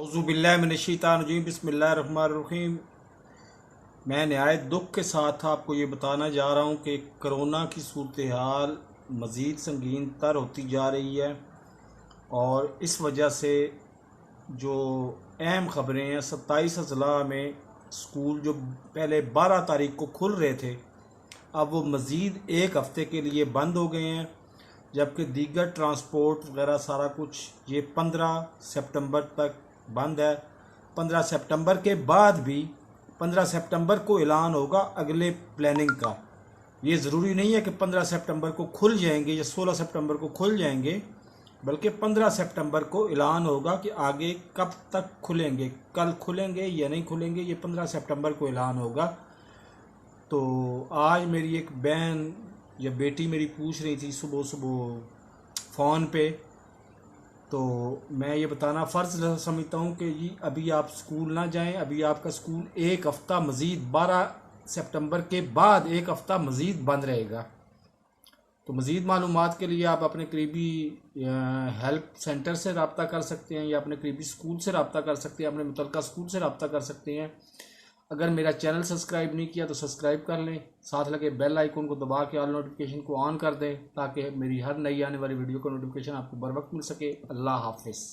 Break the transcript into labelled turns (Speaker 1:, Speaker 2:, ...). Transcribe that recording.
Speaker 1: औज़ुबिल्लाहिमिनश्शैतानिर्रजीम बिस्मिल्लाहिर्रहमानिर्रहीम। मैं नहायत दुख के साथ आपको ये बताना जा रहा हूँ कि कोरोना की सूरत हाल मज़ीद संगीन तर होती जा रही है और इस वजह से जो अहम ख़बरें हैं 27 अज़ला में स्कूल जो पहले 12 तारीख को खुल रहे थे अब वो मज़ीद एक हफ़्ते के लिए बंद हो गए हैं, जबकि दीगर ट्रांसपोर्ट वगैरह सारा कुछ ये 15 सितंबर तक बंद है। 15 सितंबर के बाद भी 15 सितंबर को ऐलान होगा अगले प्लानिंग का। ये ज़रूरी नहीं है कि 15 सितंबर को खुल जाएंगे या 16 सितंबर को खुल जाएंगे, बल्कि 15 सितंबर को ऐलान होगा कि आगे कब तक खुलेंगे, कल खुलेंगे या नहीं खुलेंगे, ये 15 सितंबर को ऐलान होगा। तो आज मेरी एक बहन या बेटी मेरी पूछ रही थी सुबह सुबह फ़ोन पे, तो मैं ये बताना फ़र्ज़ समझता हूँ कि जी अभी आप स्कूल ना जाएं, अभी आपका स्कूल एक हफ़्ता मज़ीद 12 सितंबर के बाद एक हफ़्ता मज़ीद बंद रहेगा। तो मज़ीद मालूमात के लिए आप अपने करीबी हेल्प सेंटर से रब्ता कर सकते हैं या अपने करीबी स्कूल से रब्ता कर सकते हैं, अपने मुतल्लिका स्कूल से रब्ता कर सकते हैं। अगर मेरा चैनल सब्सक्राइब नहीं किया तो सब्सक्राइब कर लें, साथ लगे बेल आइकन को दबा के ऑल नोटिफिकेशन को ऑन कर दें ताकि मेरी हर नई आने वाली वीडियो का नोटिफिकेशन आपको बर वक्त मिल सके। अल्लाह हाफिज़।